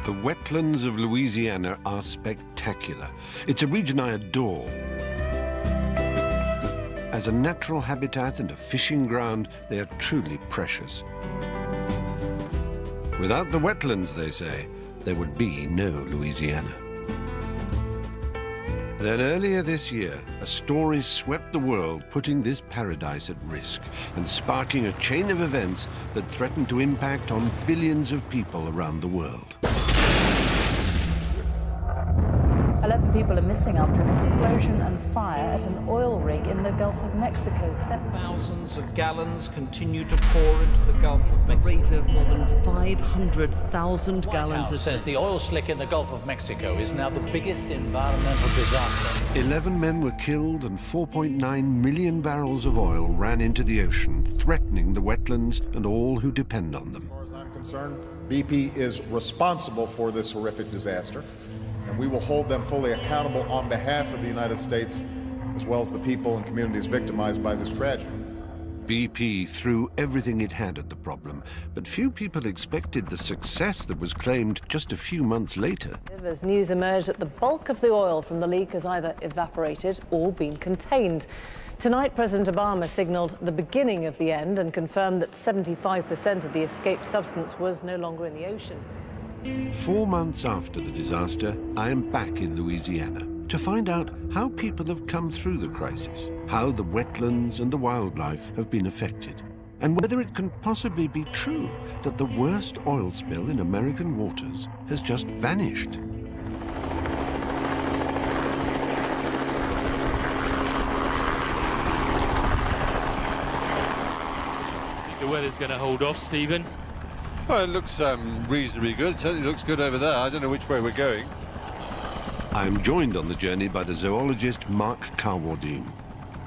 The wetlands of Louisiana are spectacular. It's a region I adore. As a natural habitat and a fishing ground, they are truly precious. Without the wetlands, they say, there would be no Louisiana. Then earlier this year, a story swept the world, putting this paradise at risk and sparking a chain of events that threatened to impact on billions of people around the world. 11 people are missing after an explosion and fire at an oil rig in the Gulf of Mexico. Thousands of gallons continue to pour into the Gulf of Mexico. A rate of more than 500,000 gallons a day. Says the oil slick in the Gulf of Mexico is now the biggest environmental disaster. 11 men were killed and 4.9 million barrels of oil ran into the ocean, threatening the wetlands and all who depend on them. As far as I'm concerned, BP is responsible for this horrific disaster, and we will hold them fully accountable on behalf of the United States, as well as the people and communities victimized by this tragedy. BP threw everything it had at the problem, but few people expected the success that was claimed just a few months later. As news emerged that the bulk of the oil from the leak has either evaporated or been contained. Tonight, President Obama signaled the beginning of the end and confirmed that 75% of the escaped substance was no longer in the ocean. 4 months after the disaster, I am back in Louisiana to find out how people have come through the crisis, how the wetlands and the wildlife have been affected, and whether it can possibly be true that the worst oil spill in American waters has just vanished. The weather's going to hold off, Stephen. Well, it looks reasonably good. It certainly looks good over there. I don't know which way we're going. I am joined on the journey by the zoologist Mark Carwardine.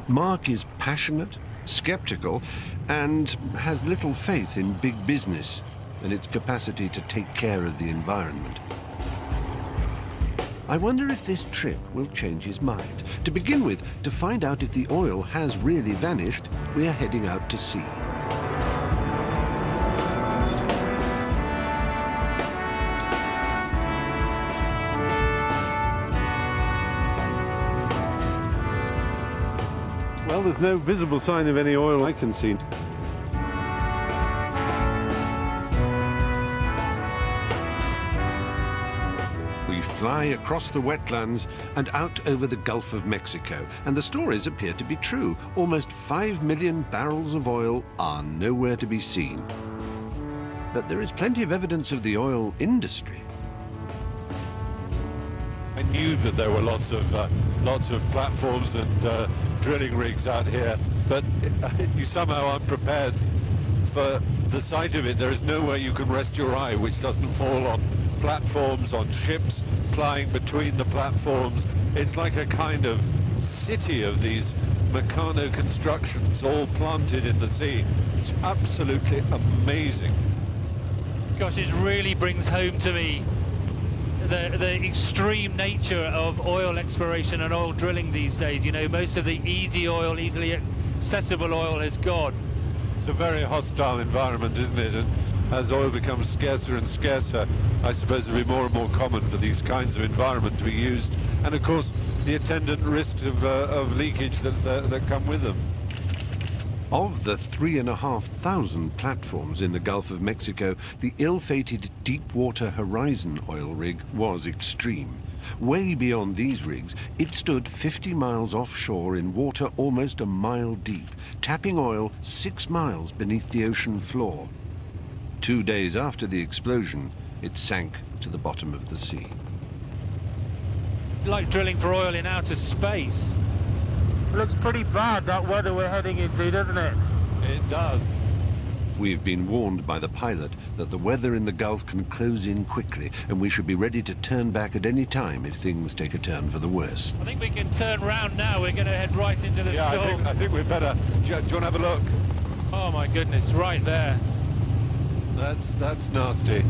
Mark is passionate, skeptical, and has little faith in big business and its capacity to take care of the environment. I wonder if this trip will change his mind. To begin with, to find out if the oil has really vanished, we are heading out to sea. Well, there's no visible sign of any oil I can see. We fly across the wetlands and out over the Gulf of Mexico, and the stories appear to be true. Almost 5 million barrels of oil are nowhere to be seen. But there is plenty of evidence of the oil industry. I knew that there were lots of platforms and drilling rigs out here, but you somehow aren't prepared for the sight of it. There is nowhere you can rest your eye which doesn't fall on platforms, on ships plying between the platforms. It's like a kind of city of these Meccano constructions all planted in the sea. It's absolutely amazing. Gosh, it really brings home to me the extreme nature of oil exploration and oil drilling these days. You know, most of the easy oil, easily accessible oil has gone. It's a very hostile environment, isn't it? And as oil becomes scarcer and scarcer, I suppose it'll be more and more common for these kinds of environment to be used. And of course, the attendant risks of leakage that come with them. Of the 3,500 platforms in the Gulf of Mexico, the ill-fated Deepwater Horizon oil rig was extreme. Way beyond these rigs, it stood 50 miles offshore in water almost a mile deep, tapping oil 6 miles beneath the ocean floor. 2 days after the explosion, it sank to the bottom of the sea. Like drilling for oil in outer space. Looks pretty bad, that weather we're heading into, doesn't it? It does. We've been warned by the pilot that the weather in the Gulf can close in quickly, and we should be ready to turn back at any time if things take a turn for the worse. I think we can turn round now. We're going to head right into the storm. I think we'd better. Do you want to have a look? Oh my goodness, right there. That's nasty.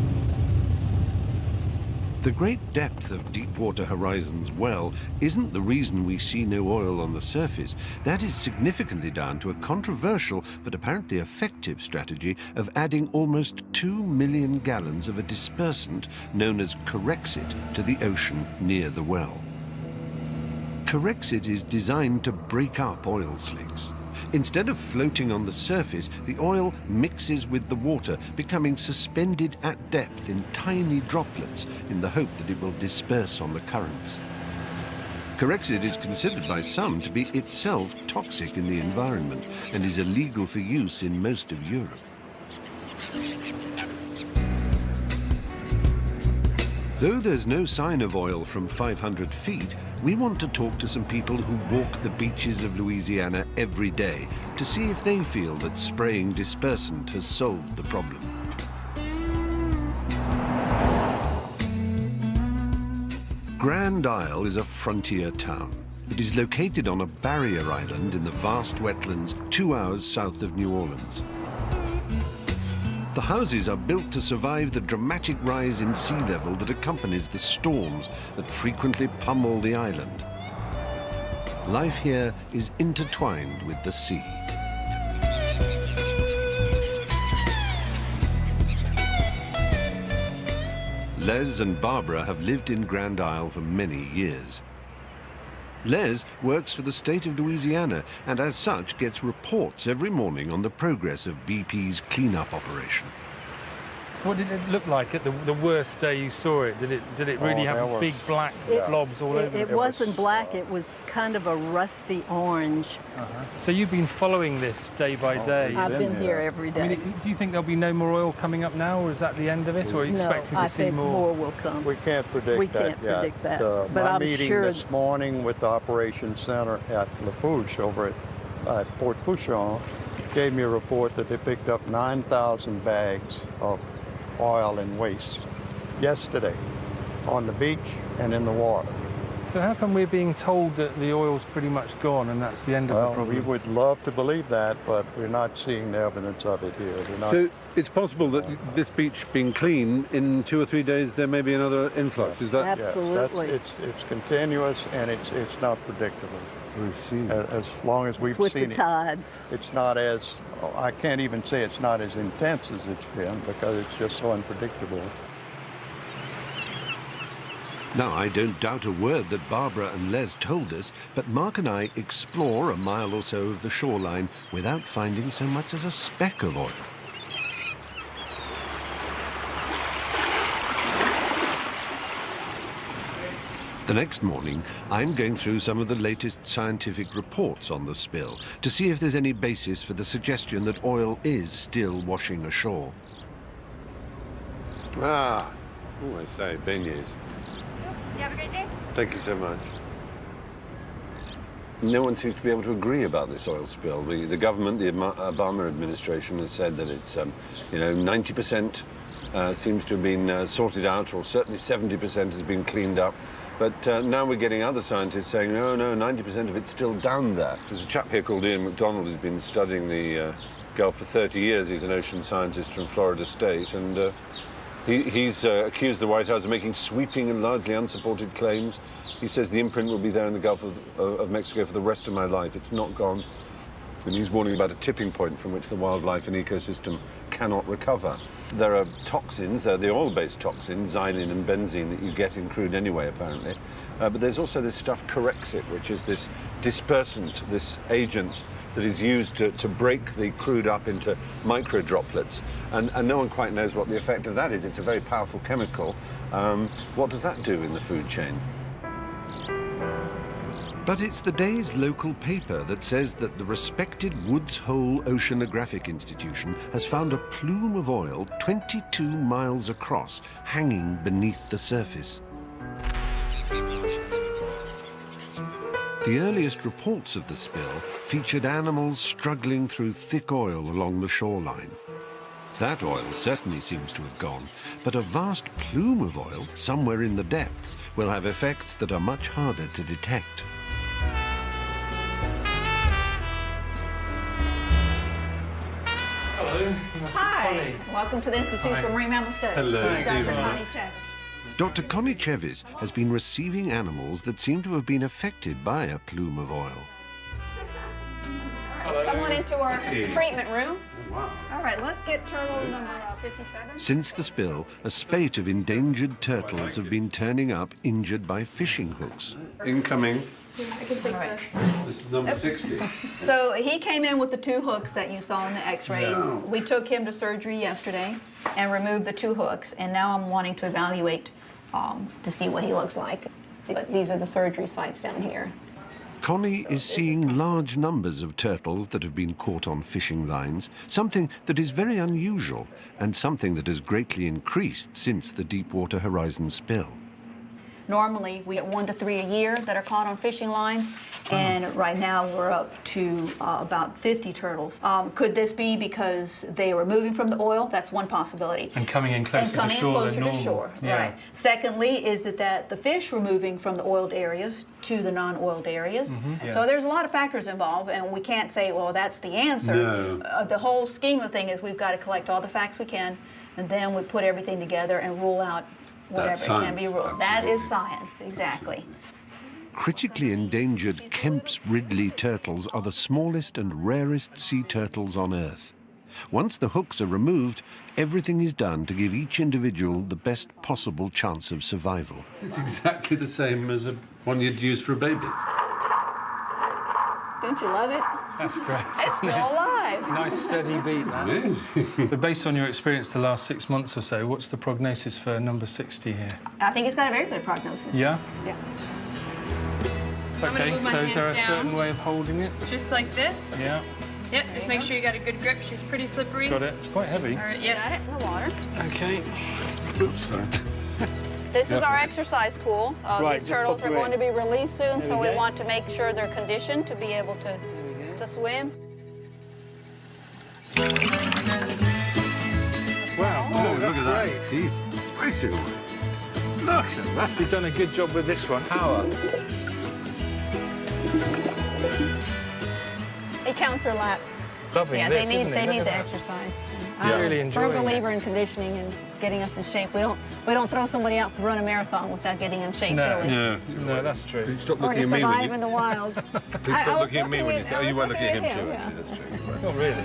The great depth of Deepwater Horizon's well isn't the reason we see no oil on the surface. That is significantly down to a controversial but apparently effective strategy of adding almost 2 million gallons of a dispersant known as Corexit to the ocean near the well. Corexit is designed to break up oil slicks. Instead of floating on the surface, the oil mixes with the water, becoming suspended at depth in tiny droplets in the hope that it will disperse on the currents. Corexit is considered by some to be itself toxic in the environment and is illegal for use in most of Europe. Though there's no sign of oil from 500 feet, we want to talk to some people who walk the beaches of Louisiana every day to see if they feel that spraying dispersant has solved the problem. Grand Isle is a frontier town. It is located on a barrier island in the vast wetlands 2 hours south of New Orleans. The houses are built to survive the dramatic rise in sea level that accompanies the storms that frequently pummel the island. Life here is intertwined with the sea. Les and Barbara have lived in Grand Isle for many years. Les works for the state of Louisiana and as such gets reports every morning on the progress of BP's cleanup operation. What did it look like at the worst day you saw it? Did it really have big black blobs all over it? It wasn't black, it was kind of a rusty orange. So you've been following this day by day? I've been here every day. I mean, do you think there'll be no more oil coming up now, or is that the end of it, or are you expecting to see more? No, I think more will come. We can't predict we that can't predict that. But my I'm meeting sure this morning with the operations center at Lafourche over at Port Fourchon gave me a report that they picked up 9,000 bags of oil and waste yesterday on the beach and in the water. So how come we're being told that the oil's pretty much gone and that's the end of the problem? We would love to believe that, but we're not seeing the evidence of it here. So it's possible that this beach being clean, in 2 or 3 days there may be another influx, is that? Absolutely. Yes, it's continuous and it's not predictable. I see. As long as we've with seen the tides. It's not as, I can't even say it's not as intense as it's been because it's just so unpredictable. Now, I don't doubt a word that Barbara and Les told us, but Mark and I explore a mile or so of the shoreline without finding so much as a speck of oil. The next morning, I'm going through some of the latest scientific reports on the spill to see if there's any basis for the suggestion that oil is still washing ashore. Ah, oh, I say, beignets. You have a great day. Thank you so much. No one seems to be able to agree about this oil spill. The government, the Obama administration, has said that it's, 90% seems to have been sorted out, or certainly 70% has been cleaned up. But now we're getting other scientists saying, no, 90% of it's still down there. There's a chap here called Ian McDonald who's been studying the Gulf for 30 years. He's an ocean scientist from Florida State, and he's accused the White House of making sweeping and largely unsupported claims. He says the imprint will be there in the Gulf of Mexico for the rest of my life. It's not gone. And he's warning about a tipping point from which the wildlife and ecosystem cannot recover. There are toxins, the oil-based toxins, xylene and benzene, that you get in crude anyway, apparently. But there's also this stuff, Corexit, which is this dispersant, this agent that is used to break the crude up into micro droplets. And no one quite knows what the effect of that is. It's a very powerful chemical. What does that do in the food chain? But it's the day's local paper that says that the respected Woods Hole Oceanographic Institution has found a plume of oil 22 miles across, hanging beneath the surface. The earliest reports of the spill featured animals struggling through thick oil along the shoreline. That oil certainly seems to have gone, but a vast plume of oil somewhere in the depths will have effects that are much harder to detect. Hello. Hi. Welcome to the Institute for Marine Mammal Studies. Hello, Dr. Stephen. Connie Chess. Dr. Connie Chevis has been receiving animals that seem to have been affected by a plume of oil. Come on into our treatment room. Wow. All right, let's get turtle number 57. Since the spill, a spate of endangered turtles have been turning up injured by fishing hooks. Incoming. I can take that. This is number 60. So he came in with the 2 hooks that you saw in the x-rays. Yeah. We took him to surgery yesterday and removed the 2 hooks, and now I'm wanting to evaluate to see what he looks like. But these are the surgery sites down here. Connie is seeing large numbers of turtles that have been caught on fishing lines, something that is very unusual and something that has greatly increased since the Deepwater Horizon spill. Normally, we get 1 to 3 a year that are caught on fishing lines, and right now we're up to about 50 turtles. Could this be because they were moving from the oil? That's one possibility. And coming in closer to shore than normal. Yeah. Right. Secondly, is it that the fish were moving from the oiled areas to the non-oiled areas? And so there's a lot of factors involved, and we can't say, well, that's the answer. No. The whole scheme of things is we've got to collect all the facts we can, and then we put everything together and rule out whatever can be ruled. That is science, exactly. Critically endangered Kemp's Ridley turtles are the smallest and rarest sea turtles on Earth. Once the hooks are removed, everything is done to give each individual the best possible chance of survival. It's exactly the same as one you'd use for a baby. Don't you love it? That's great. It's still alive. Nice steady beat, that. But based on your experience the last 6 months or so, what's the prognosis for number 60 here? I think it's got a very good prognosis. Yeah? Yeah. Okay, so is there a certain way of holding it? Just like this. Yeah. Yep, just make sure you got a good grip. She's pretty slippery. Got it. It's quite heavy. All right, yes. Got it in the water. Okay. Oops, sorry. This is our exercise pool. Right, These turtles are going to be released soon, so we go. want to make sure they're conditioned to be able to swim. Wow. Oh, look at that. He's racing away. Look at that. You've done a good job with this one. Power. It counts their laps. Loving Yeah, this, they need isn't it? the Look at that. exercise. Yeah. Really I'm a enjoying believer in conditioning and getting us in shape. We don't throw somebody out to run a marathon without getting in shape. No, really. no, that's true. Stop Or looking to at me when survive you... in the wild. Please stop looking at me when you say... Oh, you weren't looking at him too, yeah. actually. That's true. Not really.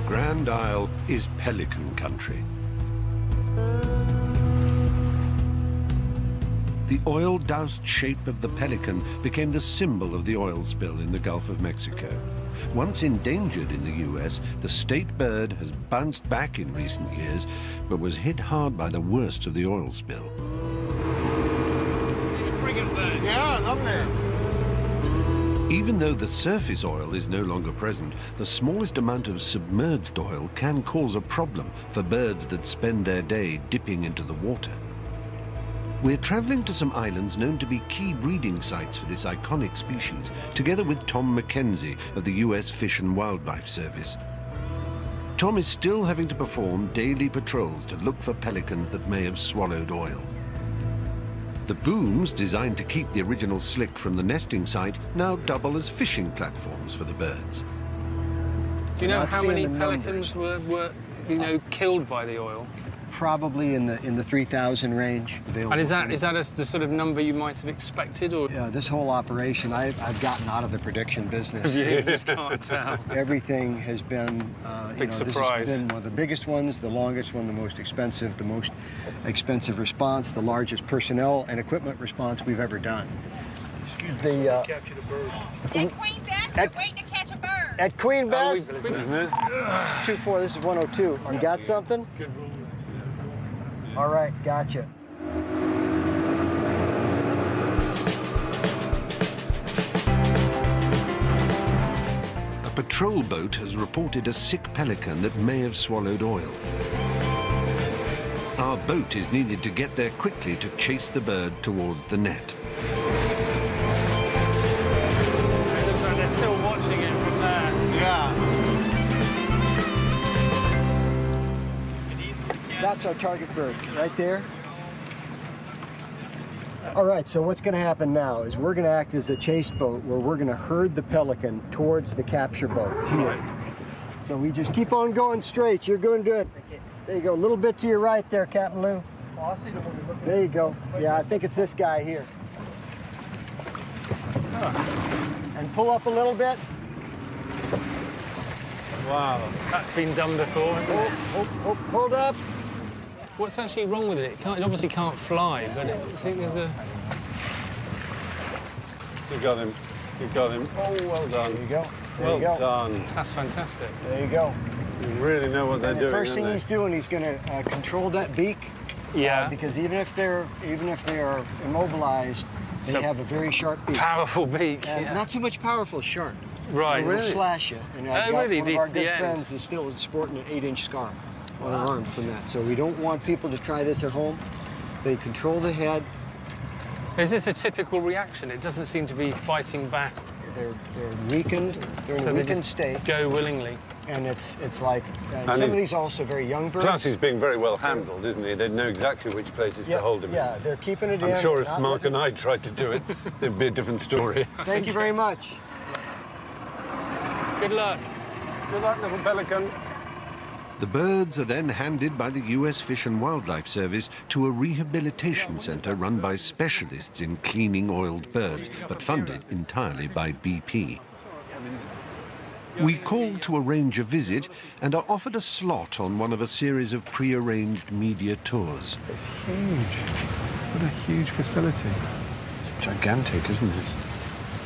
Grand Isle is pelican country. The oil-doused shape of the pelican became the symbol of the oil spill in the Gulf of Mexico. Once endangered in the US, the state bird has bounced back in recent years, but was hit hard by the worst of the oil spill. Yeah, lovely. Even though the surface oil is no longer present, the smallest amount of submerged oil can cause a problem for birds that spend their day dipping into the water. We're traveling to some islands known to be key breeding sites for this iconic species, together with Tom McKenzie of the US Fish and Wildlife Service. Tom is still having to perform daily patrols to look for pelicans that may have swallowed oil. The booms, designed to keep the original slick from the nesting site, now double as fishing platforms for the birds. Do you know how many pelicans were killed by the oil? Probably in the 3,000 range. And is that the sort of number you might have expected, or? Yeah, this whole operation, I've gotten out of the prediction business. You just can't tell. Everything has been big surprise. This has been one of the biggest ones, the longest one, the most expensive response, the largest personnel and equipment response we've ever done. Excuse me. Capture the bird. At Queen Bess, we're waiting to catch a bird. At Queen Bess, Isn't it? 2-4. This is 102. You got something? All right, gotcha. A patrol boat has reported a sick pelican that may have swallowed oil. Our boat is needed to get there quickly to chase the bird towards the net. It looks like they're still watching it from there. Yeah. That's our target bird, right there. All right, so what's going to happen now is we're going to act as a chase boat where we're going to herd the Pelican towards the capture boat here. Right. So we just keep on going straight. You're going to do it. There you go. A little bit to your right there, Captain Lou. There you go. Yeah, I think it's this guy here. And pull up a little bit. Wow, that's been done before, hasn't it? Hold up. What's actually wrong with it? It obviously can't fly, but I think there's a... You got him. You got him. Oh, well done. There you go. Well done. That's fantastic. There you go. You really know what they're doing. The first thing he's doing, he's going to control that beak. Yeah. Because even if they are immobilized, they have a very sharp beak. Powerful beak. Yeah. Not so much powerful, sharp. Right. It will slash you. And I've got really? One of our good friends is still sporting an 8-inch scar on her arm from that. So we don't want people to try this at home. They control the head. Is this a typical reaction? It doesn't seem to be fighting back. They're weakened. They're in a weakened state. Go willingly. And it's like some of these are also very young birds. Plus, he's being very well handled, isn't he? They know exactly which places to hold him in. Yeah, they're keeping it in. I'm sure if Mark and I tried to do it, it'd be a different story. Thank you very much. Good luck. Good luck, little Pelican. The birds are then handed by the US Fish and Wildlife Service to a rehabilitation center run by specialists in cleaning oiled birds, but funded entirely by BP. We called to arrange a visit and are offered a slot on one of a series of pre-arranged media tours. It's huge. What a huge facility. It's gigantic, isn't it?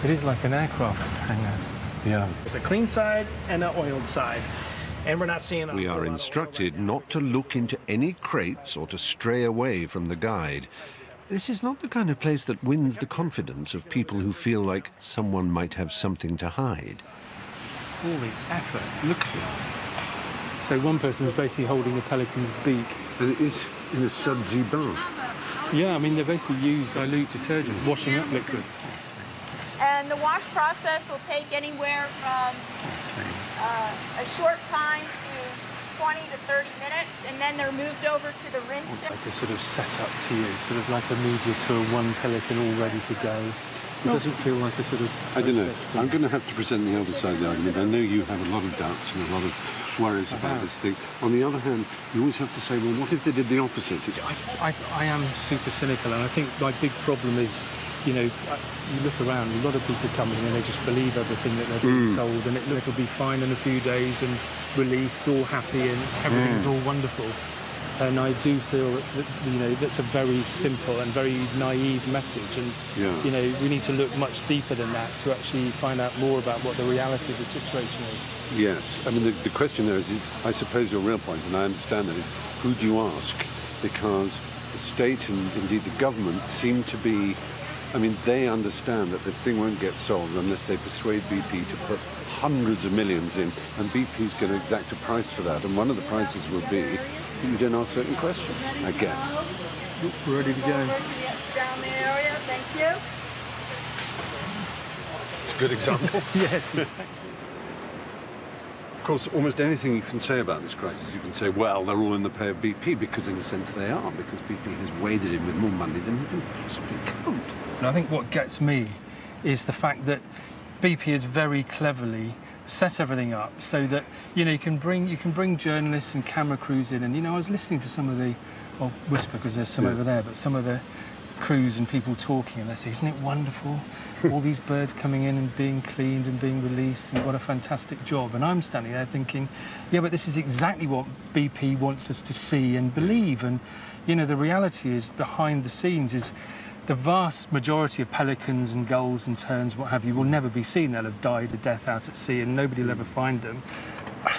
It is like an aircraft hangar. Yeah. There's a clean side and an oiled side. And we're not seeing... We are instructed not to look into any crates or to stray away from the guide. This is not the kind of place that wins the confidence of people who feel like someone might have something to hide. Holy effort, look at it. So one person is basically holding the pelican's beak. And it is in a sudsy bath. Yeah, I mean, they basically use dilute detergent, washing up liquid. And the wash process will take anywhere from a short time to 20 to 30 minutes, and then they're moved over to the rinse. It's like a sort of setup to you, sort of like a media tour, one pelican all ready to go. It doesn't feel like a sort of... I don't know. I'm going to have to present the other side of the argument. I know you have a lot of doubts and a lot of worries about this thing. On the other hand, you always have to say, well, what if they did the opposite? I am super cynical, and I think my big problem is, you know, you look around, a lot of people come in and they just believe everything that they're being told, and it'll be fine in a few days and released, all happy, and everything's all wonderful. And I do feel that, you know, that's a very simple and very naive message, and you know, we need to look much deeper than that to actually find out more about what the reality of the situation is. Yes, I mean, the question there is, I suppose your real point, and I understand that, is who do you ask? Because the state and indeed the government seem to be, I mean, they understand that this thing won't get solved unless they persuade BP to put hundreds of millions in, and BP's going to exact a price for that, and one of the prices will be that you don't ask certain questions, I guess. We're ready to go. Down the area, thank you. It's a good example. Yes, exactly. Of course, almost anything you can say about this crisis, you can say, well, they're all in the pay of BP, because in a sense they are, because BP has waded in with more money than you can possibly count. And I think what gets me is the fact that BP has very cleverly set everything up so that, you know, you can bring journalists and camera crews in, and, you know, I was listening to some of the, I'll whisper because there's some over there, but some of the crews and people talking, and they say, isn't it wonderful? All these birds coming in and being cleaned and being released, and what a fantastic job. And I'm standing there thinking, yeah, but this is exactly what BP wants us to see and believe. And, you know, the reality is, behind the scenes is, the vast majority of pelicans and gulls and terns, what have you, will never be seen. They'll have died a death out at sea, and nobody will ever find them.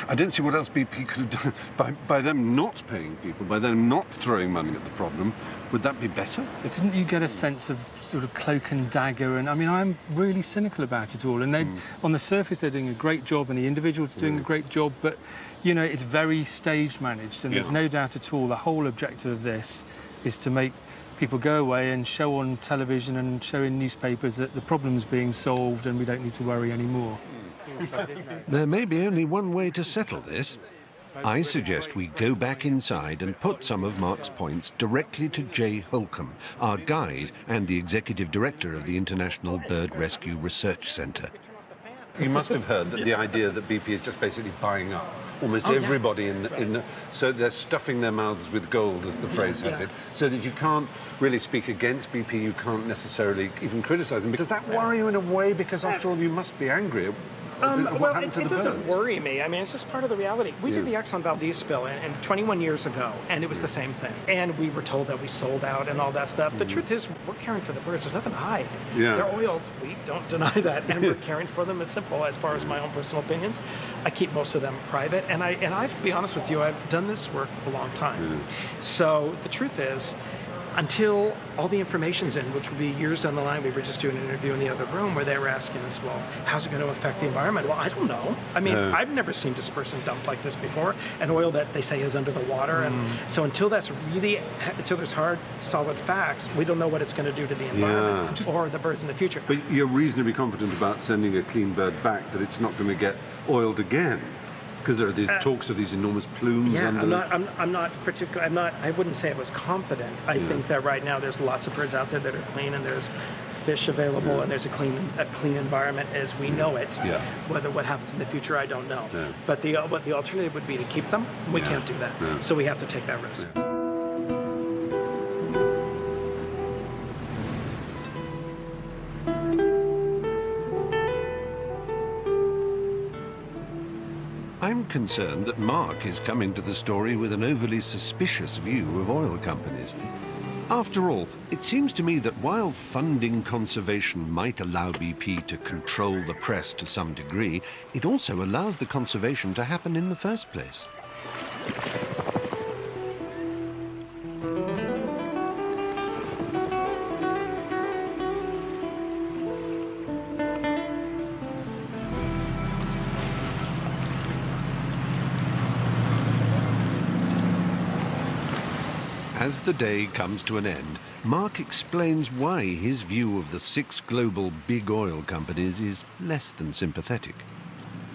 I don't see what else BP could have done. By them not paying people, by them not throwing money at the problem, would that be better? But didn't you get a sense of sort of cloak and dagger? And I mean, I'm really cynical about it all. And they, on the surface, they're doing a great job, and the individuals are doing a great job. But, you know, it's very stage managed, and there's no doubt at all the whole objective of this is to make people go away and show on television and show in newspapers that the problem's being solved and we don't need to worry anymore. There may be only one way to settle this. I suggest we go back inside and put some of Mark's points directly to Jay Holcomb, our guide and the executive director of the International Bird Rescue Research Centre. You must have heard that the idea that BP is just basically buying up almost everybody in the... So they're stuffing their mouths with gold, as the phrase has it, so that you can't really speak against BP, you can't necessarily even criticise them. Does that worry you in a way? Because after all, you must be angry. Well, it doesn't worry me. I mean, it's just part of the reality. We did the Exxon Valdez spill and 21 years ago, and it was the same thing. And we were told that we sold out and all that stuff. The truth is, we're caring for the birds. There's nothing to hide. They're oiled. We don't deny that. And we're caring for them. It's simple. As far as my own personal opinions, I keep most of them private. And I have to be honest with you, I've done this work a long time. So the truth is, until all the information's in, which will be years down the line. We were just doing an interview in the other room where they were asking us, well, how's it going to affect the environment? Well, I don't know. I mean, I've never seen dispersant dumped like this before, an oil that they say is under the water. And so until there's hard, solid facts, we don't know what it's going to do to the environment or the birds in the future. But you're reasonably confident about sending a clean bird back, that it's not going to get oiled again? Because there are these talks of these enormous plumes under... I wouldn't say I was confident. I think that right now there's lots of birds out there that are clean, and there's fish available, and there's a clean environment as we know it. Whether what happens in the future, I don't know. But the alternative would be to keep them. We can't do that. So we have to take that risk. I'm concerned that Mark is coming to the story with an overly suspicious view of oil companies. After all, it seems to me that while funding conservation might allow BP to control the press to some degree, it also allows the conservation to happen in the first place. As the day comes to an end, Mark explains why his view of the 6 global big oil companies is less than sympathetic.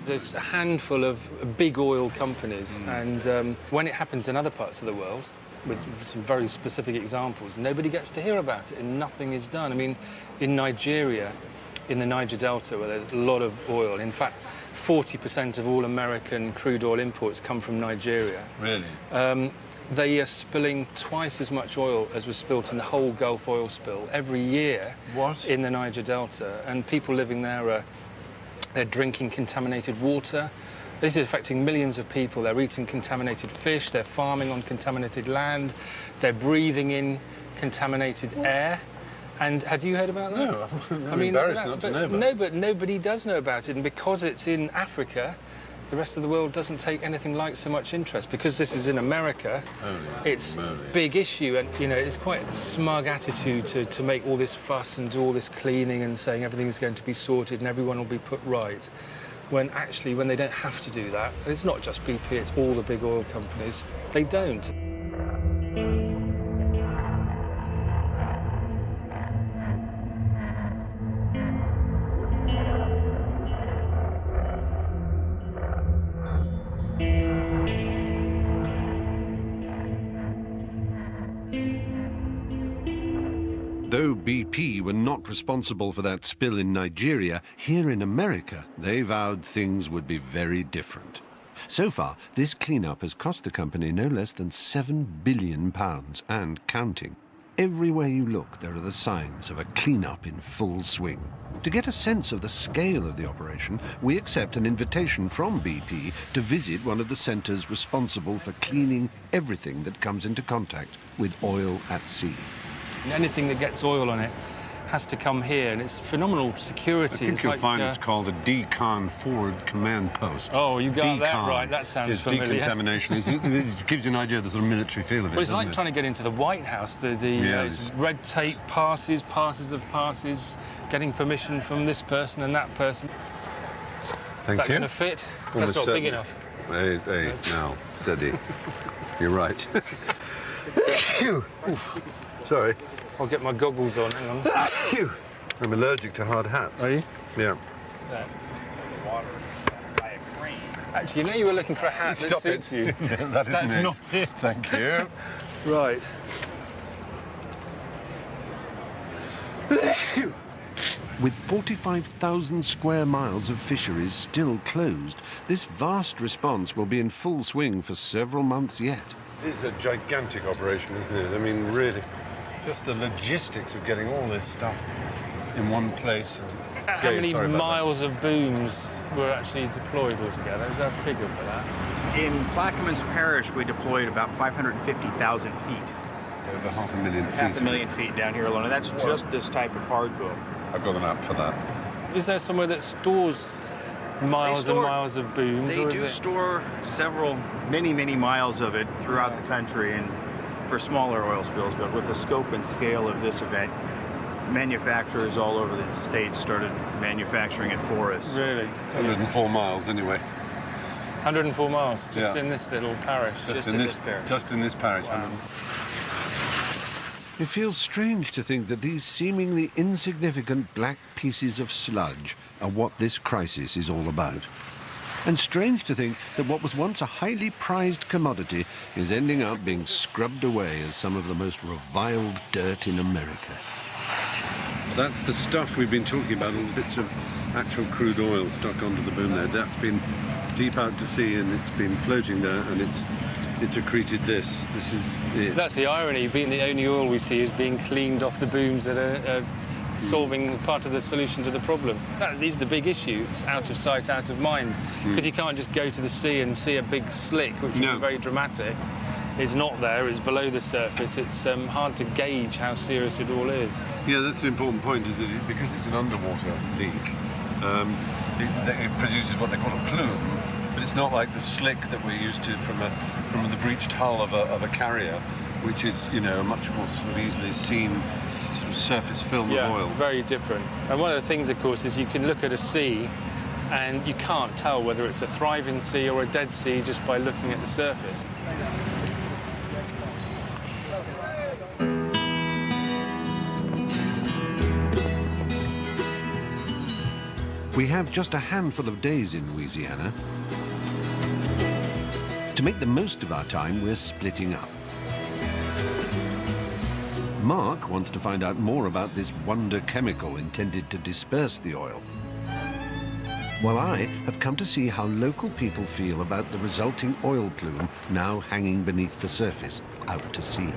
There's a handful of big oil companies, and when it happens in other parts of the world, with some very specific examples, nobody gets to hear about it and nothing is done. I mean, in Nigeria, in the Niger Delta, where there's a lot of oil, in fact, 40% of all American crude oil imports come from Nigeria. Really? They are spilling twice as much oil as was spilt in the whole Gulf oil spill every year in the Niger Delta. And people living there they're drinking contaminated water. This is affecting millions of people. They're eating contaminated fish, they're farming on contaminated land, they're breathing in contaminated air. And had you heard about that? No, I'm embarrassed not to know about it. No, but nobody does know about it. And because it's in Africa, the rest of the world doesn't take anything like so much interest. Because this is in America, it's a big issue, and you know, it's quite a smug attitude to make all this fuss and do all this cleaning and saying everything's going to be sorted and everyone will be put right. When actually, when they don't have to do that, it's not just BP, it's all the big oil companies, they don't. Though BP were not responsible for that spill in Nigeria, here in America, they vowed things would be very different. So far, this cleanup has cost the company no less than £7 billion and counting. Everywhere you look, there are the signs of a cleanup in full swing. To get a sense of the scale of the operation, we accept an invitation from BP to visit one of the centres responsible for cleaning everything that comes into contact with oil at sea. Anything that gets oil on it has to come here, and it's phenomenal security. I think you'll find it's called a decon forward command post. Oh, you got that right. That sounds familiar. Decontamination. It gives you an idea of the sort of military feel of it. Well, it's like trying to get into the White House. It's red tape, passes of passes, getting permission from this person and that person. Thank you. Is that going to fit? That's not big enough. Hey, now, steady. You're right. Sorry. I'll get my goggles on, hang on. I'm allergic to hard hats. Are you? Yeah. Actually, you know you were looking for a hat that suits you. That's not it. Thank you. Right. With 45,000 square miles of fisheries still closed, this vast response will be in full swing for several months yet. It is a gigantic operation, isn't it? I mean, really, just the logistics of getting all this stuff in one place. How many miles of booms were actually deployed altogether? Is there a figure for that? In Plaquemines Parish, we deployed about 550,000 feet. Over 500,000 feet. 500,000 feet down here alone, and that's just this type of hard boom. I've got an app for that. Is there somewhere that stores miles and miles of booms? They do store several, many miles of it throughout the country and for smaller oil spills, but with the scope and scale of this event, manufacturers all over the States started manufacturing it for us. Really? 104 miles anyway. 104 miles, just in this little parish? Just in this parish. Just in this parish. Wow. It feels strange to think that these seemingly insignificant black pieces of sludge are what this crisis is all about. And strange to think that what was once a highly prized commodity is ending up being scrubbed away as some of the most reviled dirt in America. That's the stuff we've been talking about, all the bits of actual crude oil stuck onto the boom there. That's been deep out to sea and it's been floating there and it's accreted this. This is it. That's the irony, being the only oil we see is being cleaned off the booms that are solving part of the solution to the problem. That is the big issue. It's out of sight, out of mind. Because you can't just go to the sea and see a big slick, which would be very dramatic. It's not there, it's below the surface. It's hard to gauge how serious it all is. Yeah, that's the important point, is that because it's an underwater leak, it produces what they call a plume. But it's not like the slick that we're used to from the breached hull of a carrier, which is, you know, a much more sort of easily seen sort of surface film of oil. Very different. And one of the things, of course, is you can look at a sea and you can't tell whether it's a thriving sea or a dead sea just by looking at the surface. We have just a handful of days in Louisiana. To make the most of our time, we're splitting up. Mark wants to find out more about this wonder chemical intended to disperse the oil, while I have come to see how local people feel about the resulting oil plume now hanging beneath the surface, out to sea.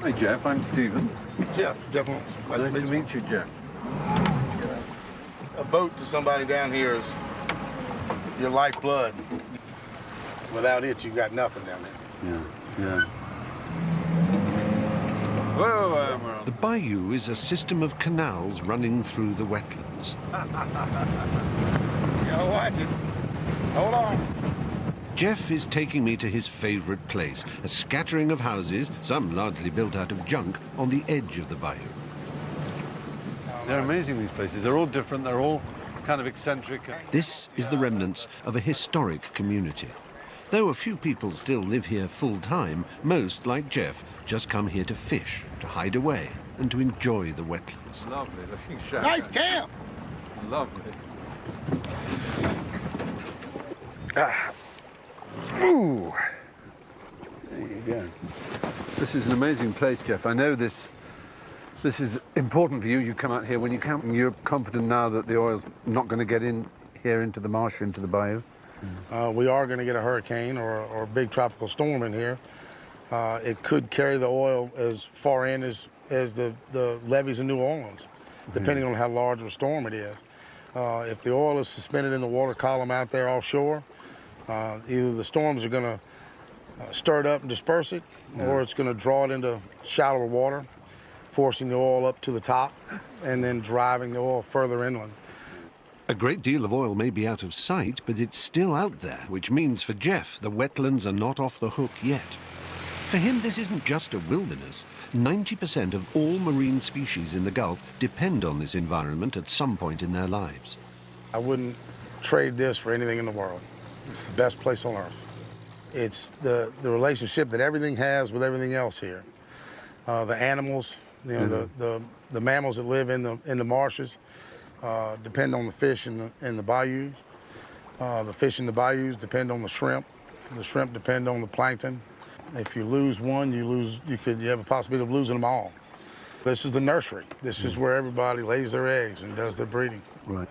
Hi, Jeff. I'm Stephen. Jeff, definitely. Nice to meet you, Jeff. A boat to somebody down here is your lifeblood. Without it, you've got nothing down there. Yeah. Whoa, the bayou is a system of canals running through the wetlands. You gotta watch it. Hold on. Jeff is taking me to his favorite place, a scattering of houses, some largely built out of junk, on the edge of the bayou. They're amazing, these places. They're all different. They're all kind of eccentric. This is the remnants of a historic community. Though a few people still live here full-time, most, like Jeff, just come here to fish, to hide away, and to enjoy the wetlands. Lovely looking shack. Nice camp. Lovely. Ooh. There you go. This is an amazing place, Jeff. I know this is important for you. You come out here when you camp, and you're confident now that the oil's not going to get in here into the marsh, into the bayou. We are going to get a hurricane or a big tropical storm in here. It could carry the oil as far in as the levees in New Orleans, depending on how large of a storm it is. If the oil is suspended in the water column out there offshore, either the storms are going to stir it up and disperse it, or it's going to draw it into shallower water, forcing the oil up to the top and then driving the oil further inland. A great deal of oil may be out of sight, but it's still out there, which means for Jeff, the wetlands are not off the hook yet. For him, this isn't just a wilderness. 90% of all marine species in the Gulf depend on this environment at some point in their lives. I wouldn't trade this for anything in the world. It's the best place on earth. It's the relationship that everything has with everything else here. The animals, you know, the mammals that live in the marshes, depend on the fish in the bayous. The fish in the bayous depend on the shrimp. The shrimp depend on the plankton. If you lose one, you have a possibility of losing them all. This is the nursery. This is where everybody lays their eggs and does their breeding. Right.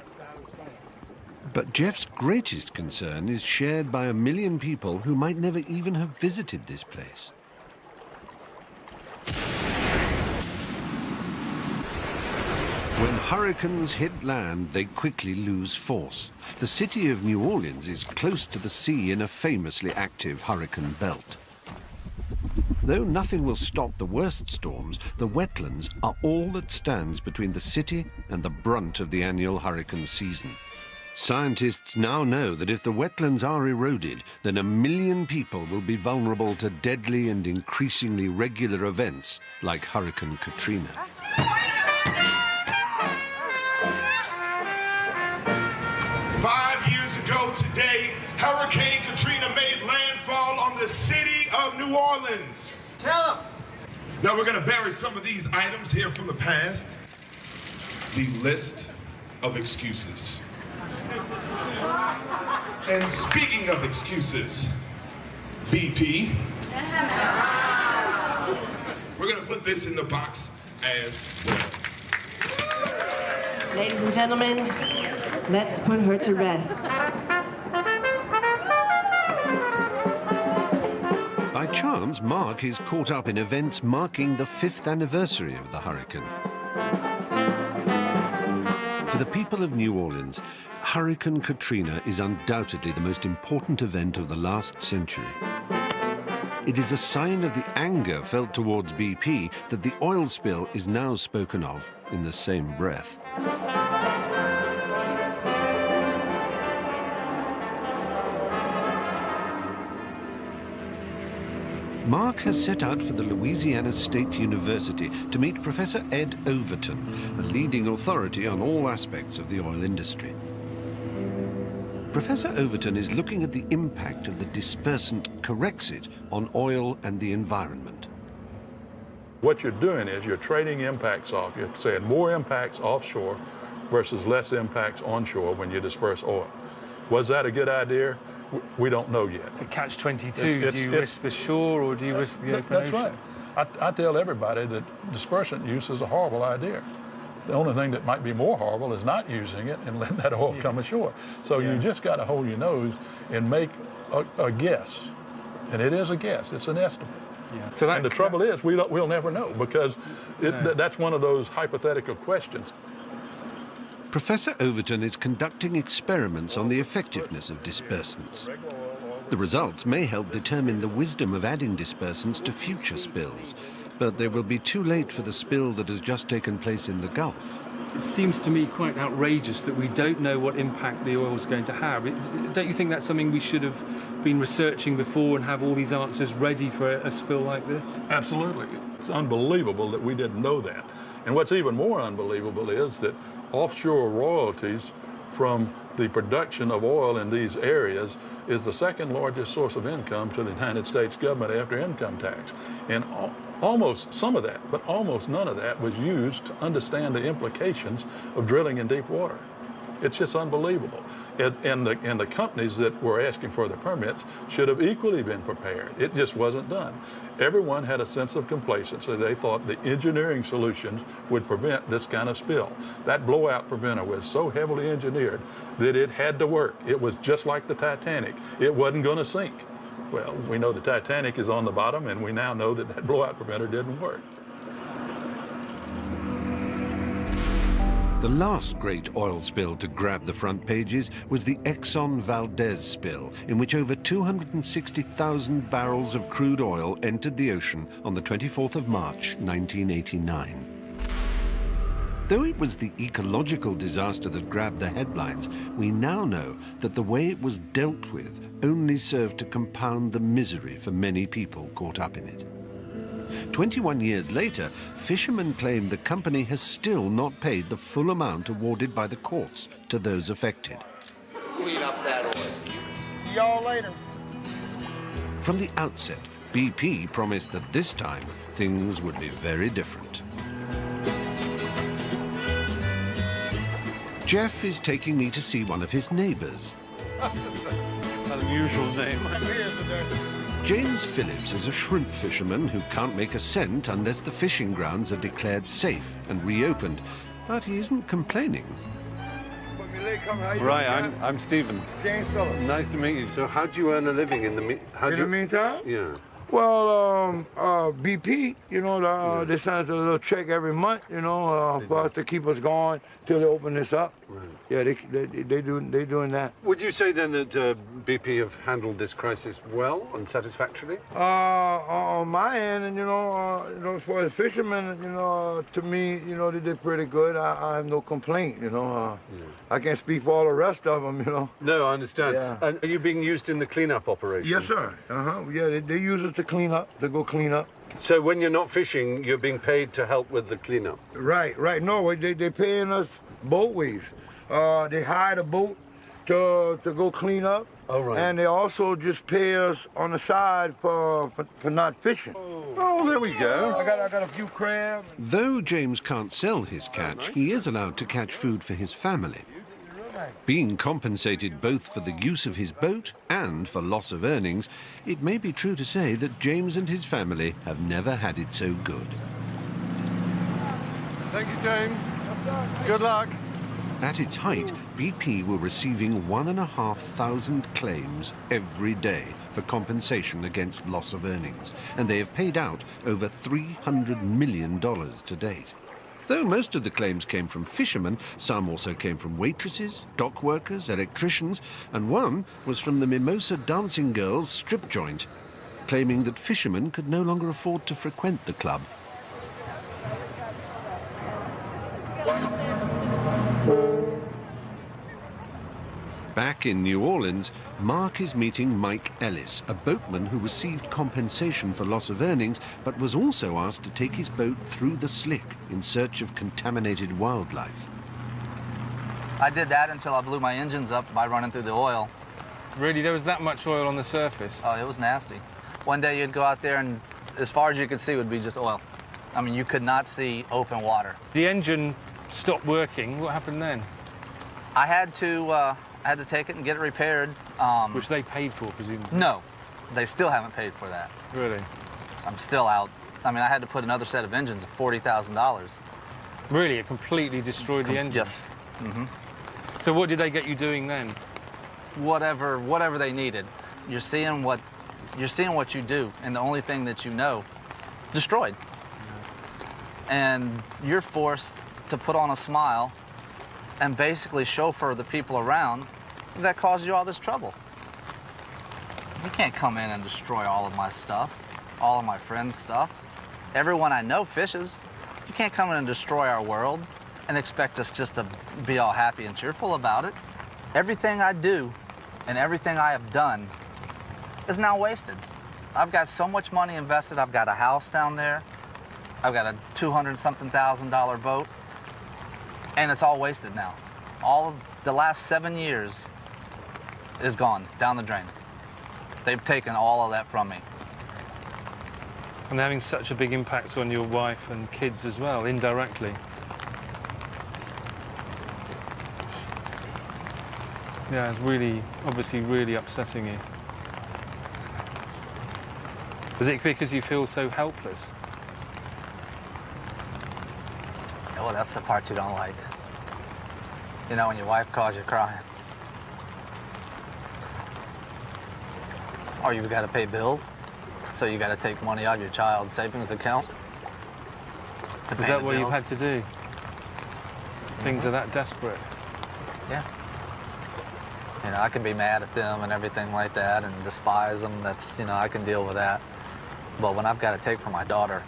But Jeff's greatest concern is shared by 1 million people who might never even have visited this place. When hurricanes hit land, they quickly lose force. The city of New Orleans is close to the sea in a famously active hurricane belt. Though nothing will stop the worst storms, the wetlands are all that stands between the city and the brunt of the annual hurricane season. Scientists now know that if the wetlands are eroded, then 1 million people will be vulnerable to deadly and increasingly regular events like Hurricane Katrina. 5 years ago today, Hurricane Katrina made landfall on the city of New Orleans. Tell them. Now we're going to bury some of these items here from the past. The list of excuses. And speaking of excuses, BP, we're going to put this in the box as well. Ladies and gentlemen, let's put her to rest. By chance, Mark is caught up in events marking the 5th anniversary of the hurricane. For the people of New Orleans, Hurricane Katrina is undoubtedly the most important event of the last century. It is a sign of the anger felt towards BP that the oil spill is now spoken of in the same breath. Mark has set out for the Louisiana State University to meet Professor Ed Overton, a leading authority on all aspects of the oil industry. Professor Overton is looking at the impact of the dispersant Corexit on oil and the environment. What you're doing is you're trading impacts off. You're saying more impacts offshore versus less impacts onshore when you disperse oil. Was that a good idea? We don't know yet. It's a catch-22. Do you risk the shore or do you risk the open ocean? That's right. I tell everybody that dispersant use is a horrible idea. The only thing that might be more horrible is not using it and letting that oil come ashore. So you just got to hold your nose and make a guess. And it is a guess. It's an estimate. Yeah. So and the trouble is, we'll never know because that's one of those hypothetical questions. Professor Overton is conducting experiments on the effectiveness of dispersants. The results may help determine the wisdom of adding dispersants to future spills, but they will be too late for the spill that has just taken place in the Gulf. It seems to me quite outrageous that we don't know what impact the oil is going to have. Don't you think that's something we should have been researching before and have all these answers ready for a spill like this? Absolutely. It's unbelievable that we didn't know that. And what's even more unbelievable is that offshore royalties from the production of oil in these areas is the second largest source of income to the United States government after income tax. And almost some of that, but almost none of that was used to understand the implications of drilling in deep water. It's just unbelievable. And the companies that were asking for the permits should have equally been prepared. It just wasn't done. Everyone had a sense of complacency. They thought the engineering solutions would prevent this kind of spill. That blowout preventer was so heavily engineered that it had to work. It was just like the Titanic. It wasn't going to sink. Well, we know the Titanic is on the bottom, and we now know that that blowout preventer didn't work. The last great oil spill to grab the front pages was the Exxon Valdez spill, in which over 260,000 barrels of crude oil entered the ocean on the 24th of March, 1989. Though it was the ecological disaster that grabbed the headlines, we now know that the way it was dealt with only served to compound the misery for many people caught up in it. 21 years later, fishermen claim the company has still not paid the full amount awarded by the courts to those affected. Clean up that oil. See y'all later. From the outset, BP promised that this time things would be very different. Jeff is taking me to see one of his neighbors. Unusual name. James Phillips is a shrimp fisherman who can't make a cent unless the fishing grounds are declared safe and reopened. But he isn't complaining. Right, I'm Stephen. James Phillips. Nice to meet you. So how do you earn a living in the meantime? Yeah. Well, BP, you know, they send us a little check every month, you know, for us to keep us going till they open this up. Right. Yeah, they doing that. Would you say then that BP have handled this crisis well and satisfactorily? On my end, and you know, as far as fishermen, you know, to me, you know, they did pretty good. I have no complaint, you know. I can't speak for all the rest of them, you know. No, I understand. Yeah. And are you being used in the cleanup operation? Yes, sir. Yeah, they use us to clean up, to go clean up. So when you're not fishing, you're being paid to help with the cleanup? Right. No, they paying us boatways. They hired a boat to go clean up. Oh, right. And they also just pay us on the side for not fishing. Oh, there we go. I got a few crabs. Though James can't sell his catch, he is allowed to catch food for his family. Being compensated both for the use of his boat and for loss of earnings, it may be true to say that James and his family have never had it so good. Thank you, James. Good luck. At its height, BP were receiving 1,500 claims every day for compensation against loss of earnings, and they have paid out over $300 million to date. Though most of the claims came from fishermen, some also came from waitresses, dock workers, electricians, and one was from the Mimosa Dancing Girls strip joint, claiming that fishermen could no longer afford to frequent the club. Back in New Orleans, Mark is meeting Mike Ellis, a boatman who received compensation for loss of earnings, but was also asked to take his boat through the slick in search of contaminated wildlife. I did that until I blew my engines up by running through the oil. Really? There was that much oil on the surface? Oh, it was nasty. One day you'd go out there and as far as you could see would be just oil. I mean, you could not see open water. The engine stopped working. What happened then? I had to take it and get it repaired. Which they paid for, presumably? No, they still haven't paid for that. Really? I'm still out. I mean, I had to put another set of engines at $40,000. Really? It completely destroyed the engine? Yes. Mm-hmm. So what did they get you doing then? Whatever they needed. You're seeing what you do, and the only thing that you know, destroyed. And you're forced to put on a smile and basically chauffeur the people around that caused you all this trouble. You can't come in and destroy all of my stuff, all of my friends' stuff. Everyone I know fishes. You can't come in and destroy our world and expect us just to be all happy and cheerful about it. Everything I do and everything I have done is now wasted. I've got so much money invested. I've got a house down there. I've got a $200-something thousand boat, and it's all wasted now. All of the last 7 years is gone down the drain. They've taken all of that from me. And having such a big impact on your wife and kids as well, indirectly. Yeah, it's really, obviously really upsetting you. Is it because you feel so helpless? Yeah, well, that's the part you don't like. You know, when your wife calls you crying. Or you've got to pay bills, so you got to take money out of your child's savings account. Is that what you've had to do? Things are that desperate? Yeah. You know, I can be mad at them and everything like that and despise them. That's, you know, I can deal with that. But when I've got to take from my daughter.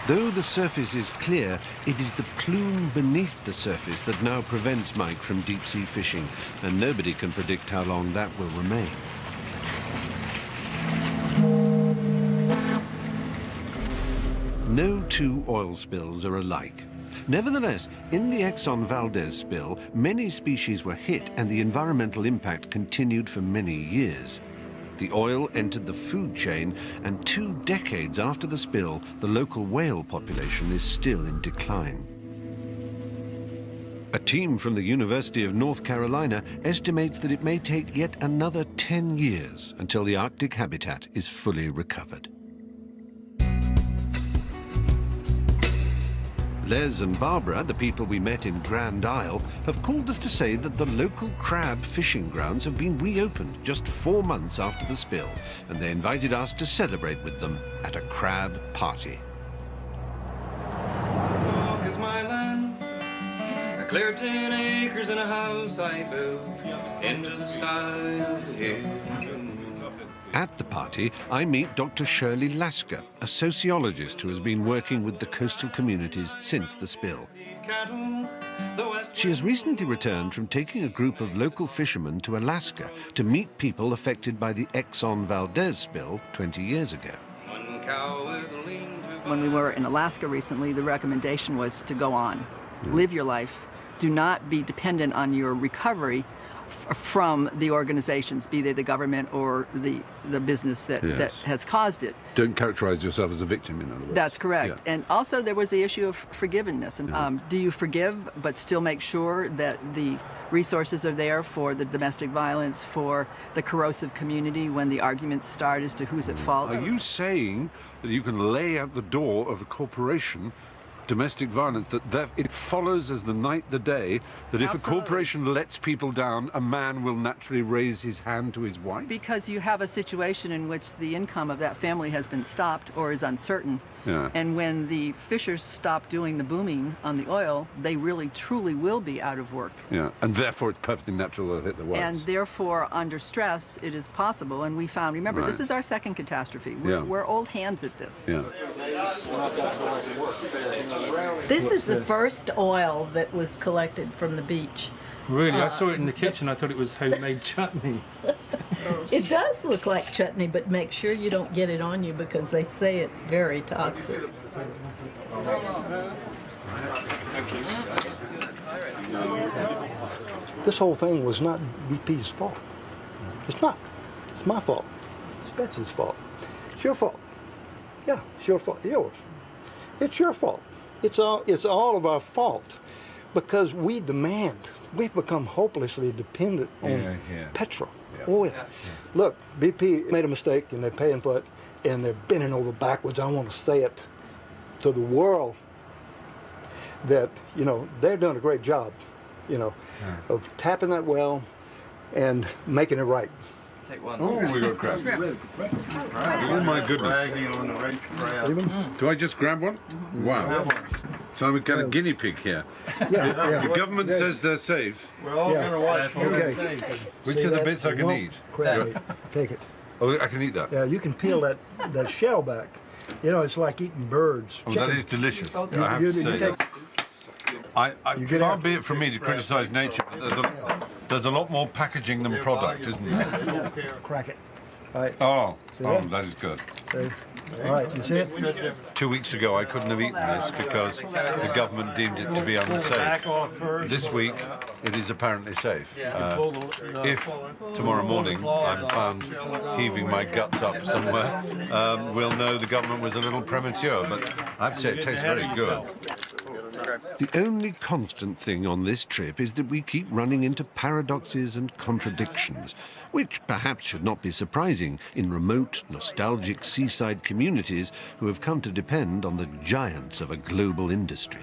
Though the surface is clear, it is the plume beneath the surface that now prevents Mike from deep-sea fishing, and nobody can predict how long that will remain. No two oil spills are alike. Nevertheless, in the Exxon Valdez spill, many species were hit and the environmental impact continued for many years. The oil entered the food chain, and 2 decades after the spill, the local whale population is still in decline. A team from the University of North Carolina estimates that it may take yet another 10 years until the Arctic habitat is fully recovered. Les and Barbara, the people we met in Grand Isle, have called us to say that the local crab fishing grounds have been reopened just 4 months after the spill, and they invited us to celebrate with them at a crab party. Is my land. I cleared 10 acres and a house I built into the side of the hill. At the party, I meet Dr. Shirley Lasker, a sociologist who has been working with the coastal communities since the spill. She has recently returned from taking a group of local fishermen to Alaska to meet people affected by the Exxon Valdez spill 20 years ago. When we were in Alaska recently, the recommendation was to go on, live your life, do not be dependent on your recovery from the organizations, be they the government or the business that has caused it. Don't characterize yourself as a victim, in other words. That's correct. Yeah. And also there was the issue of forgiveness. Do you forgive but still make sure that the resources are there for the domestic violence, for the corrosive community when the arguments start as to who's at fault? Are you saying that you can lay out the door of a corporation domestic violence, that it follows as the night the day, that if a corporation lets people down, a man will naturally raise his hand to his wife? Because you have a situation in which the income of that family has been stopped or is uncertain. Yeah. And when the fishers stop doing the booming on the oil, they really truly will be out of work. Yeah, and therefore it's perfectly natural to hit the waves. And therefore, under stress, it is possible. And we found, remember, this is our second catastrophe. We're old hands at this. Yeah. This is the first oil that was collected from the beach. Really? I saw it in the kitchen. I thought it was homemade chutney. It does look like chutney, but make sure you don't get it on you because they say it's very toxic. This whole thing was not BP's fault. It's not. It's my fault. It's Betsy's fault. It's your fault. Yeah, it's your fault. Yours. It's your fault. It's all of our fault because we demand. We've become hopelessly dependent on petrol, oil. Look, BP made a mistake and they're paying for it and they're bending over backwards. I want to say it to the world that, you know, they're doing a great job, you know, of tapping that well and making it right. Take one. Oh, we got crab. Oh my goodness. Do I just grab one? Wow. So I'm a kind of guinea pig here. The government says they're safe. We're all going to watch. Okay. Which are the bits I can eat? Take it. Oh, I can eat that? Yeah, you can peel that shell back. You know, it's like eating birds. Oh, that is delicious. I have to say. Far be it from me to criticize nature, but there's a lot more packaging than product, isn't there? Crack it. All right. Oh, that is good. All right, you see it? 2 weeks ago, I couldn't have eaten this because the government deemed it to be unsafe. This week, it is apparently safe. If tomorrow morning I'm found heaving my guts up somewhere, we'll know the government was a little premature, but I'd say it tastes very good. The only constant thing on this trip is that we keep running into paradoxes and contradictions, which perhaps should not be surprising in remote, nostalgic seaside communities who have come to depend on the giants of a global industry.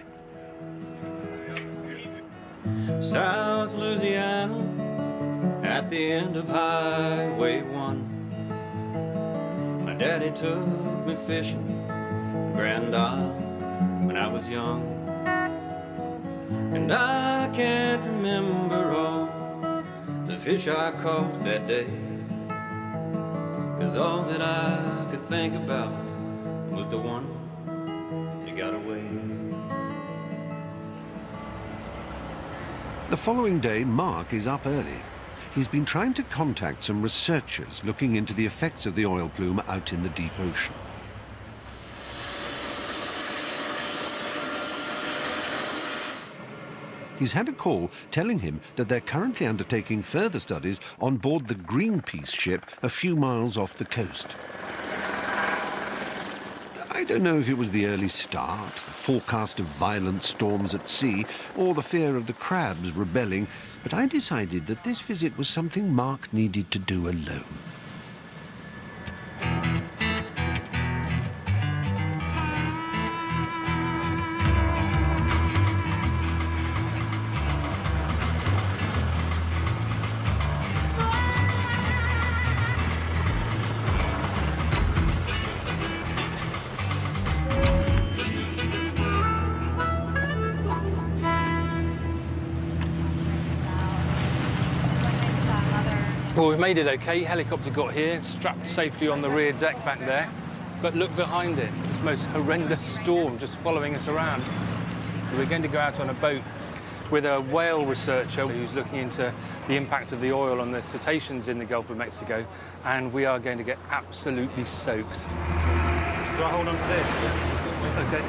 South Louisiana, at the end of Highway 1. My daddy took me fishing, Grand Isle, when I was young. And I can't remember all the fish I caught that day, 'cause all that I could think about was the one that got away. The following day, Mark is up early. He's been trying to contact some researchers looking into the effects of the oil plume out in the deep ocean. He's had a call telling him that they're currently undertaking further studies on board the Greenpeace ship a few miles off the coast. I don't know if it was the early start, the forecast of violent storms at sea, or the fear of the crabs rebelling, but I decided that this visit was something Mark needed to do alone. Well, we've made it okay. Helicopter got here, strapped safely on the rear deck back there. But look behind it, this most horrendous storm just following us around. So we're going to go out on a boat with a whale researcher who's looking into the impact of the oil on the cetaceans in the Gulf of Mexico, and we are going to get absolutely soaked. Do I hold on to this? Okay.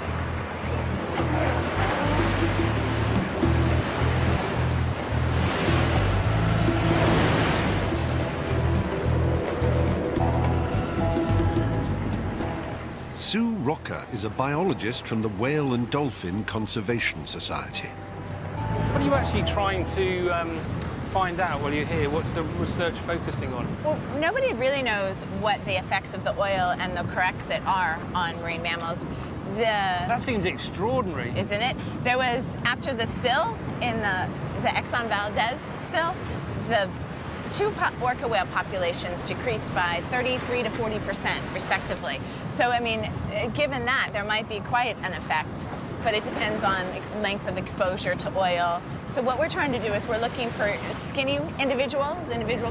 Sue Rocker is a biologist from the Whale and Dolphin Conservation Society. What are you actually trying to find out while you're here? What's the research focusing on? Well, nobody really knows what the effects of the oil and the Corexit are on marine mammals. That seems extraordinary. Isn't it? There was, after the spill, in the Exxon Valdez spill, the two orca whale populations decreased by 33 to 40%, respectively. So, I mean, given that, there might be quite an effect, but it depends on length of exposure to oil. So what we're trying to do is we're looking for skinny individuals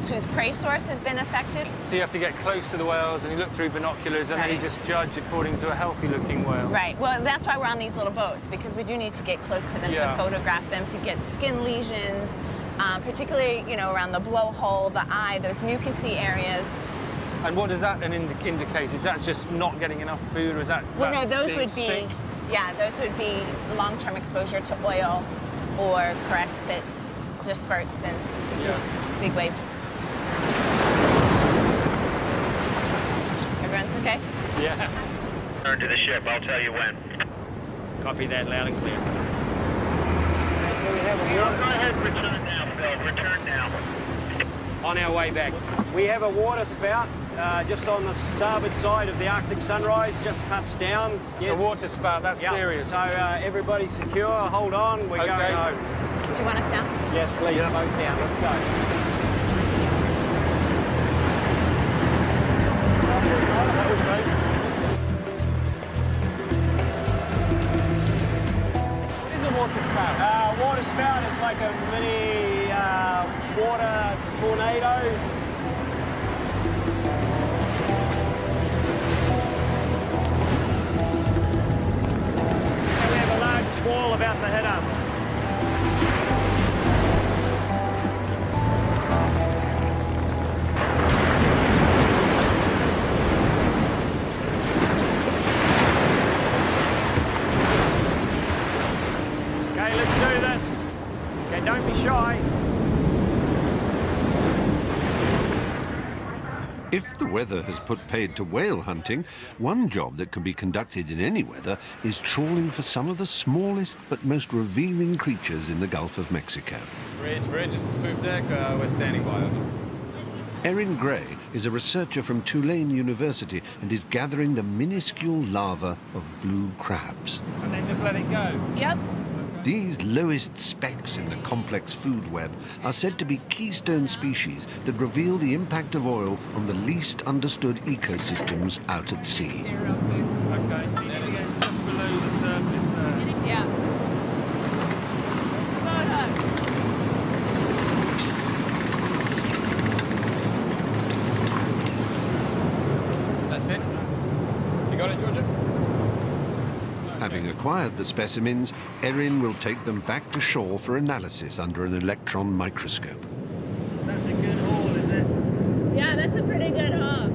whose prey source has been affected. So you have to get close to the whales and you look through binoculars and then you just judge according to a healthy-looking whale. Right. Well, that's why we're on these little boats, because we do need to get close to them to photograph them, to get skin lesions, particularly, you know, around the blowhole, the eye, those mucousy areas. And what does that then indicate? Is that just not getting enough food, or is that? Well, no, those would be, sick? those would be long-term exposure to oil or Corexit dispersed since big wave. Everyone's okay? Yeah. Turn to the ship. I'll tell you when. Copy that loud and clear. So we have a go ahead, return now, Phil. Return now. On our way back. We have a water spout just on the starboard side of the Arctic Sunrise, just touched down. Yes. A water spout, that's serious. So everybody's secure, hold on, we're going home. Do you want us down? Yes, please, both down, let's go. That was great. What is a water spout? Water spout is like a mini water tornado. And we have a large squall about to hit us. Okay, let's do this. Okay, don't be shy. If the weather has put paid to whale hunting, one job that can be conducted in any weather is trawling for some of the smallest but most revealing creatures in the Gulf of Mexico. Bridge, this is poop deck. We're standing by. Erin Gray is a researcher from Tulane University and is gathering the minuscule larvae of blue crabs. And then just let it go? Yep. These lowest specks in the complex food web are said to be keystone species that reveal the impact of oil on the least understood ecosystems out at sea. Okay, again, just below the surface there. Yeah. That's it. You got it, Georgia? Having acquired the specimens, Erin will take them back to shore for analysis under an electron microscope. That's a good haul, is it? Yeah, that's a pretty good haul.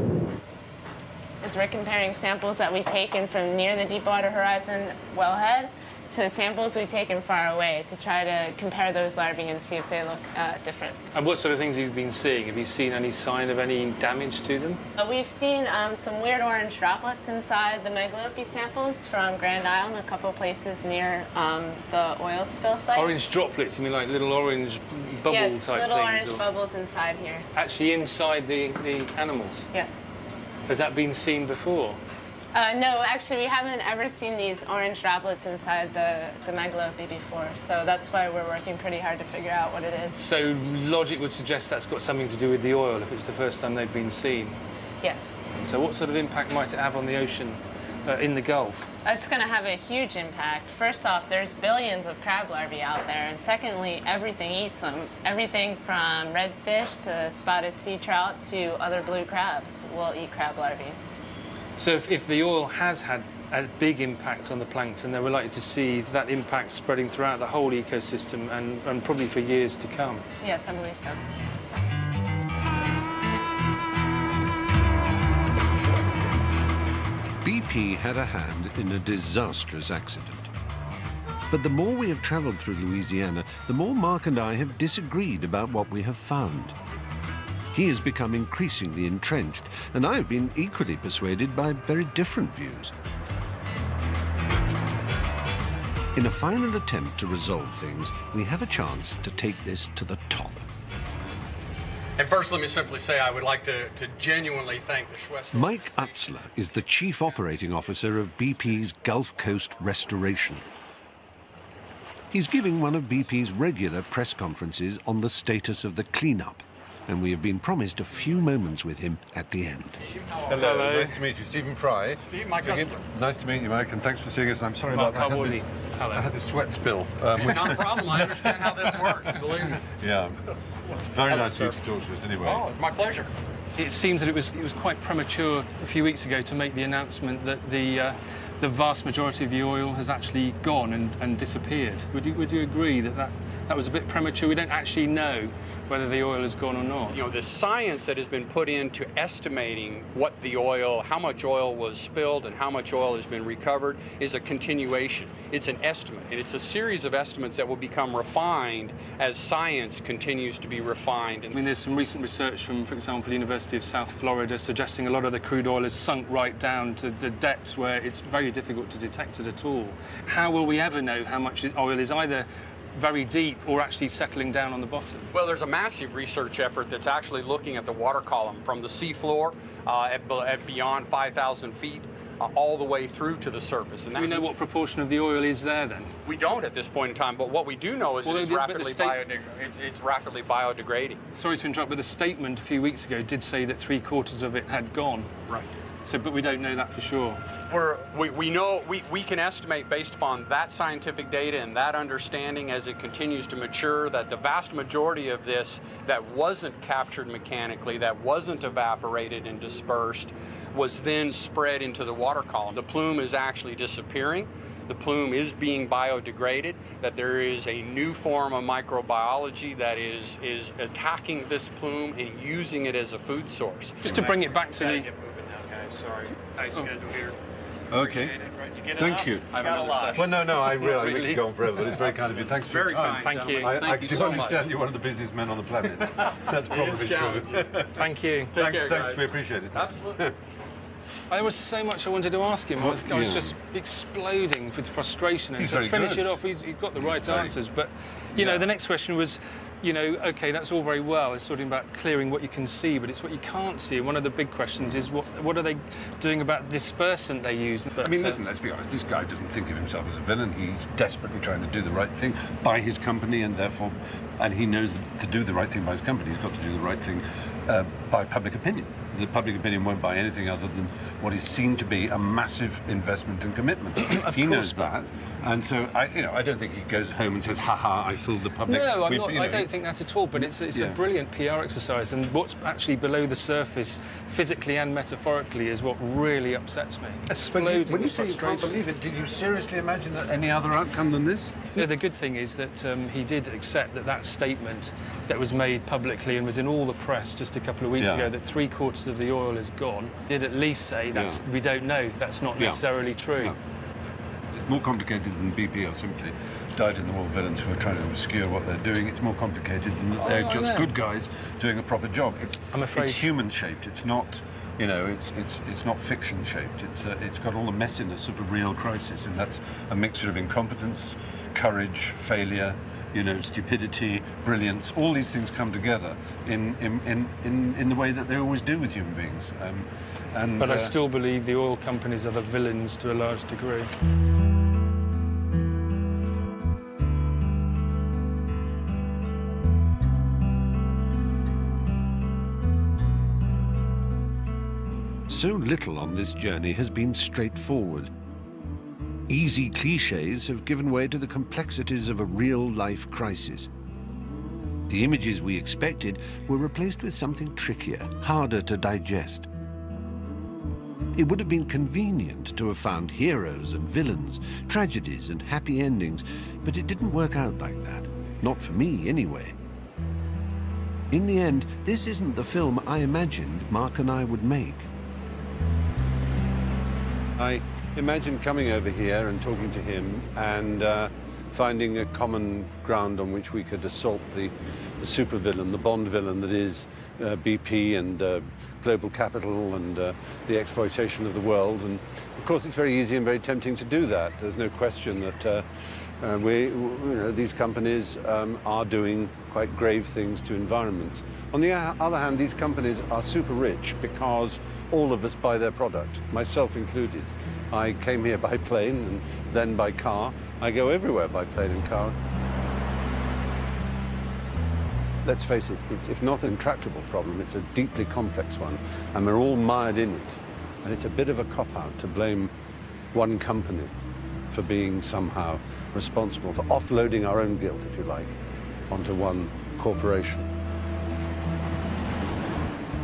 As we're comparing samples that we've taken from near the Deepwater Horizon wellhead to samples we've taken far away to try to compare those larvae and see if they look different. And what sort of things have you been seeing? Have you seen any sign of any damage to them? We've seen some weird orange droplets inside the Megalope samples from Grand Isle and a couple places near the oil spill site. Orange droplets? You mean like little orange bubble yes, type little things? orange bubbles inside here. Actually inside the animals? Yes. Has that been seen before? No, actually, we haven't ever seen these orange droplets inside the Megalope before, so that's why we're working pretty hard to figure out what it is. So logic would suggest that's got something to do with the oil if it's the first time they've been seen? Yes. So what sort of impact might it have on the ocean in the Gulf? It's going to have a huge impact. First off, there's billions of crab larvae out there, and secondly, everything eats them. Everything from redfish to spotted sea trout to other blue crabs will eat crab larvae. So if the oil has had a big impact on the plankton, then we're likely to see that impact spreading throughout the whole ecosystem and probably for years to come. Yes, I believe so. BP had a hand in a disastrous accident. But the more we have travelled through Louisiana, the more Mark and I have disagreed about what we have found. He has become increasingly entrenched, and I have been equally persuaded by very different views. In a final attempt to resolve things, we have a chance to take this to the top. And first, let me simply say I would like to genuinely thank the Schwester. Mike Utzler is the Chief Operating Officer of BP's Gulf Coast Restoration. He's giving one of BP's regular press conferences on the status of the cleanup, and we have been promised a few moments with him at the end. Hello. Nice to meet you. Stephen Fry. Steve, Mike Utzler. Nice to meet you, Mike, and thanks for seeing us. I'm sorry Mark, about how that. was he? I had this sweat spill. Not a problem. I understand how this works, believe me. Yeah. It's very nice of you to talk to us anyway. Oh, it's my pleasure. It seems that it was quite premature a few weeks ago to make the announcement that the vast majority of the oil has actually gone and disappeared. Would you agree that was a bit premature? We don't actually know whether the oil has gone or not. You know, the science that has been put into estimating what the oil, how much oil was spilled and how much oil has been recovered is a continuation. It's an estimate, and it's a series of estimates that will become refined as science continues to be refined. I mean, there's some recent research from, for example, the University of South Florida suggesting a lot of the crude oil has sunk right down to the depths where it's very difficult to detect it at all. How will we ever know how much oil is either very deep or actually settling down on the bottom? Well, there's a massive research effort that's actually looking at the water column from the seafloor at beyond 5,000 feet all the way through to the surface. And do we know what proportion of the oil is there then? We don't at this point in time, but what we do know is it's rapidly biodegrading. Sorry to interrupt, but the statement a few weeks ago did say that 3/4 of it had gone. Right. So, but we don't know that for sure. We know, we can estimate based upon that scientific data and that understanding as it continues to mature that the vast majority of this that wasn't captured mechanically, that wasn't evaporated and dispersed, was then spread into the water column. The plume is actually disappearing. The plume is being biodegraded, that there is a new form of microbiology that is attacking this plume and using it as a food source. Just to bring it back to the... Sorry. Thanks, schedule here. Okay. Thank you. Well, no, I realize we could go on forever, but it's very kind of you. Thanks for your time. Thank you. I do understand you're one of the busiest men on the planet. That's probably true. Thank you. Thanks, we appreciate it. Absolutely. There was so much I wanted to ask him. I was just exploding with frustration. And to finish it off, he's got the right answers. But, you know, the next question was, you know, OK, that's all very well. It's sort of about clearing what you can see, but it's what you can't see. And one of the big questions is, what are they doing about the dispersant they use? But, I mean, listen, let's be honest. This guy doesn't think of himself as a villain. He's desperately trying to do the right thing by his company, and therefore, and he knows that to do the right thing by his company, he's got to do the right thing by public opinion. The public opinion won't buy anything other than what is seen to be a massive investment and commitment. He knows that, and so I don't think he goes home and says, "Ha ha, I fooled the public." No, I'm not. I don't think that at all. But it's a brilliant PR exercise, and what's actually below the surface, physically and metaphorically, is what really upsets me. Exploding. When you say you can't believe it, did you seriously imagine that any other outcome than this? No, the good thing is that he did accept that statement that was made publicly and was in all the press just a couple of weeks ago, that 3/4 of the oil is gone, did at least say we don't know. That's not necessarily true. No. more complicated than BP are simply dyed-in-the-wool villains who are trying to obscure what they're doing. It's more complicated than that they're just good guys doing a proper job. I'm afraid it's human-shaped. It's not, you know, it's not fiction-shaped. It's got all the messiness of a real crisis, and that's a mixture of incompetence, courage, failure, you know, stupidity, brilliance. All these things come together in the way that they always do with human beings. But I still believe the oil companies are the villains to a large degree. So little on this journey has been straightforward. Easy cliches have given way to the complexities of a real-life crisis. The images we expected were replaced with something trickier, harder to digest. It would have been convenient to have found heroes and villains, tragedies and happy endings, but it didn't work out like that. Not for me, anyway. In the end, this isn't the film I imagined Mark and I would make. I imagined coming over here and talking to him and finding a common ground on which we could assault the supervillain, the Bond villain that is BP and global capital and the exploitation of the world. And of course, it's very easy and very tempting to do that. There's no question that these companies are doing quite grave things to environments. On the other hand, these companies are super rich because all of us buy their product, myself included. I came here by plane and then by car. I go everywhere by plane and car. Let's face it, it's, if not an intractable problem, it's a deeply complex one, and we're all mired in it. And it's a bit of a cop-out to blame one company for being somehow responsible for offloading our own guilt, if you like, onto one corporation.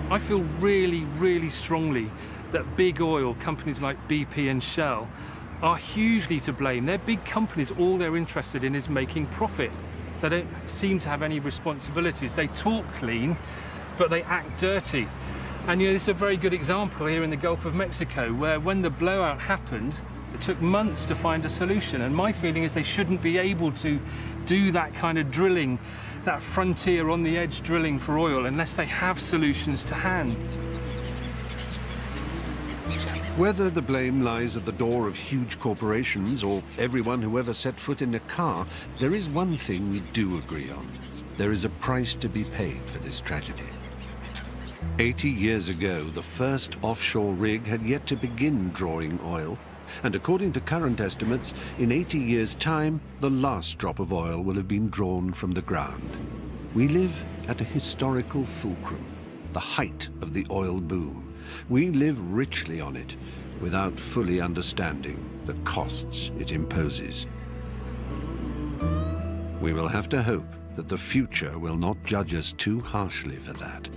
I feel really, really strongly that big oil companies like BP and Shell are hugely to blame. They're big companies. All they're interested in is making profit. They don't seem to have any responsibilities. They talk clean, but they act dirty. And you know, this is a very good example here in the Gulf of Mexico, where when the blowout happened, it took months to find a solution. And my feeling is they shouldn't be able to do that kind of drilling, that frontier on the edge drilling for oil, unless they have solutions to hand. Whether the blame lies at the door of huge corporations or everyone who ever set foot in a car, there is one thing we do agree on. There is a price to be paid for this tragedy. 80 years ago, the first offshore rig had yet to begin drawing oil, and according to current estimates, in 80 years' time, the last drop of oil will have been drawn from the ground. We live at a historical fulcrum, the height of the oil boom. We live richly on it, without fully understanding the costs it imposes. We will have to hope that the future will not judge us too harshly for that.